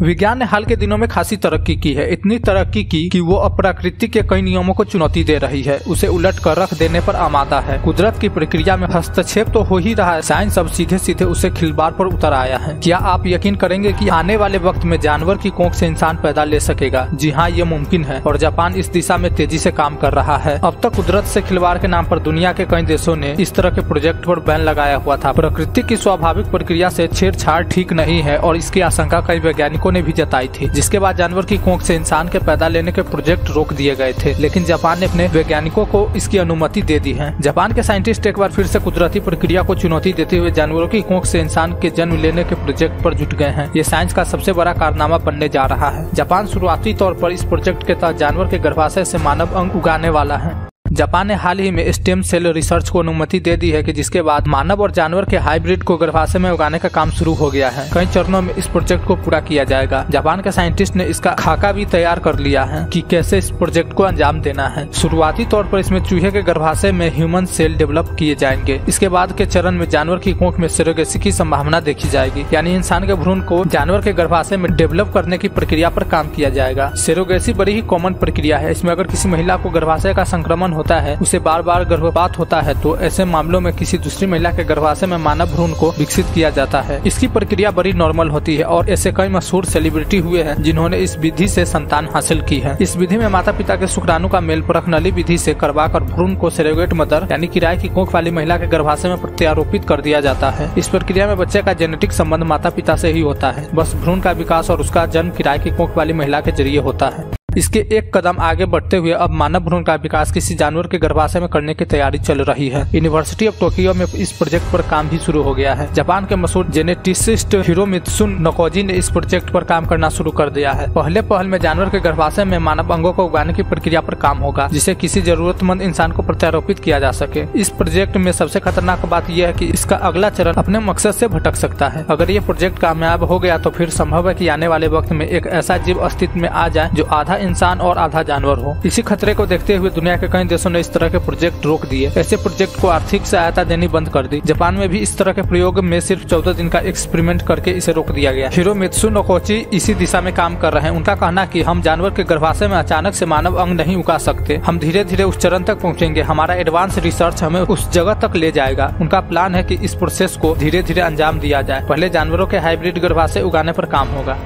विज्ञान ने हाल के दिनों में खासी तरक्की की है। इतनी तरक्की की कि वो अब प्रकृति के कई नियमों को चुनौती दे रही है, उसे उलट कर रख देने पर आमादा है। कुदरत की प्रक्रिया में हस्तक्षेप तो हो ही रहा है, साइंस अब सीधे सीधे उसे खिलवाड़ पर उतर आया है। क्या आप यकीन करेंगे कि आने वाले वक्त में जानवर की कोख से इंसान पैदा ले सकेगा? जी हाँ, ये मुमकिन है और जापान इस दिशा में तेजी से काम कर रहा है। अब तक कुदरत से खिलवाड़ के नाम पर दुनिया के कई देशों ने इस तरह के प्रोजेक्ट पर बैन लगाया हुआ था। प्रकृति की स्वाभाविक प्रक्रिया से छेड़छाड़ ठीक नहीं है और इसकी आशंका कई वैज्ञानिकों ने भी जताई थी, जिसके बाद जानवर की कोख से इंसान के पैदा लेने के प्रोजेक्ट रोक दिए गए थे। लेकिन जापान ने अपने वैज्ञानिकों को इसकी अनुमति दे दी है। जापान के साइंटिस्ट एक बार फिर से कुदरती प्रक्रिया को चुनौती देते हुए जानवरों की कोख से इंसान के जन्म लेने के प्रोजेक्ट पर जुट गए हैं। ये साइंस का सबसे बड़ा कारनामा बनने जा रहा है। जापान शुरुआती तौर पर इस प्रोजेक्ट के तहत जानवर के गर्भाशय से मानव अंग उगाने वाला है। जापान ने हाल ही में स्टेम सेल रिसर्च को अनुमति दे दी है कि जिसके बाद मानव और जानवर के हाइब्रिड को गर्भाशय में उगाने का काम शुरू हो गया है। कई चरणों में इस प्रोजेक्ट को पूरा किया जाएगा। जापान के साइंटिस्ट ने इसका खाका भी तैयार कर लिया है कि कैसे इस प्रोजेक्ट को अंजाम देना है। शुरुआती तौर पर इसमें चूहे के गर्भाशय में ह्यूमन सेल डेवलप किए जाएंगे। इसके बाद के चरण में जानवर की कोख में सेरोगेसी की संभावना देखी जाएगी, यानी इंसान के भ्रूण को जानवर के गर्भाशय में डेवलप करने की प्रक्रिया पर काम किया जाएगा। सेरोगेसी बड़ी ही कॉमन प्रक्रिया है। इसमें अगर किसी महिला को गर्भाशय का संक्रमण होता है, उसे बार बार गर्भपात होता है, तो ऐसे मामलों में किसी दूसरी महिला के गर्भाशय में मानव भ्रूण को विकसित किया जाता है। इसकी प्रक्रिया बड़ी नॉर्मल होती है और ऐसे कई मशहूर सेलिब्रिटी हुए हैं जिन्होंने इस विधि से संतान हासिल की है। इस विधि में माता पिता के शुक्राणु का मेल परख नली विधि से करवाकर भ्रूण को सेरोगेट मदर यानी किराए की कोख वाली महिला के गर्भाशय में प्रत्यारोपित कर दिया जाता है। इस प्रक्रिया में बच्चे का जेनेटिक संबंध माता पिता से ही होता है, बस भ्रूण का विकास और उसका जन्म किराए की कोख वाली महिला के जरिए होता है। इसके एक कदम आगे बढ़ते हुए अब मानव भ्रूण का विकास किसी जानवर के गर्भाशय में करने की तैयारी चल रही है। यूनिवर्सिटी ऑफ टोक्यो में इस प्रोजेक्ट पर काम भी शुरू हो गया है। जापान के मशहूर जेनेटिसिस्ट हिरोमित्सु नकोजी ने इस प्रोजेक्ट पर काम करना शुरू कर दिया है। पहले पहल में जानवर के गर्भाशय में मानव अंगों को उगाने की प्रक्रिया पर काम होगा, जिसे किसी जरूरतमंद इंसान को प्रत्यारोपित किया जा सके। इस प्रोजेक्ट में सबसे खतरनाक बात यह है कि इसका अगला चरण अपने मकसद से भटक सकता है। अगर ये प्रोजेक्ट कामयाब हो गया तो फिर संभव है कि आने वाले वक्त में एक ऐसा जीव अस्तित्व में आ जाए जो आधा इंसान और आधा जानवर हो। इसी खतरे को देखते हुए दुनिया के कई देशों ने इस तरह के प्रोजेक्ट रोक दिए। ऐसे प्रोजेक्ट को आर्थिक सहायता देनी बंद कर दी। जापान में भी इस तरह के प्रयोग में सिर्फ 14 दिन का एक्सपेरिमेंट करके इसे रोक दिया गया। हिरोमित्सु नकोजी इसी दिशा में काम कर रहे हैं। उनका कहना कि हम जानवर के गर्भाशय में अचानक से मानव अंग नहीं उगा सकते, हम धीरे धीरे उस चरण तक पहुँचेंगे। हमारा एडवांस रिसर्च हमें उस जगह तक ले जाएगा। उनका प्लान है कि इस प्रोसेस को धीरे धीरे अंजाम दिया जाए। पहले जानवरों के हाइब्रिड गर्भाशय उगाने पर काम होगा।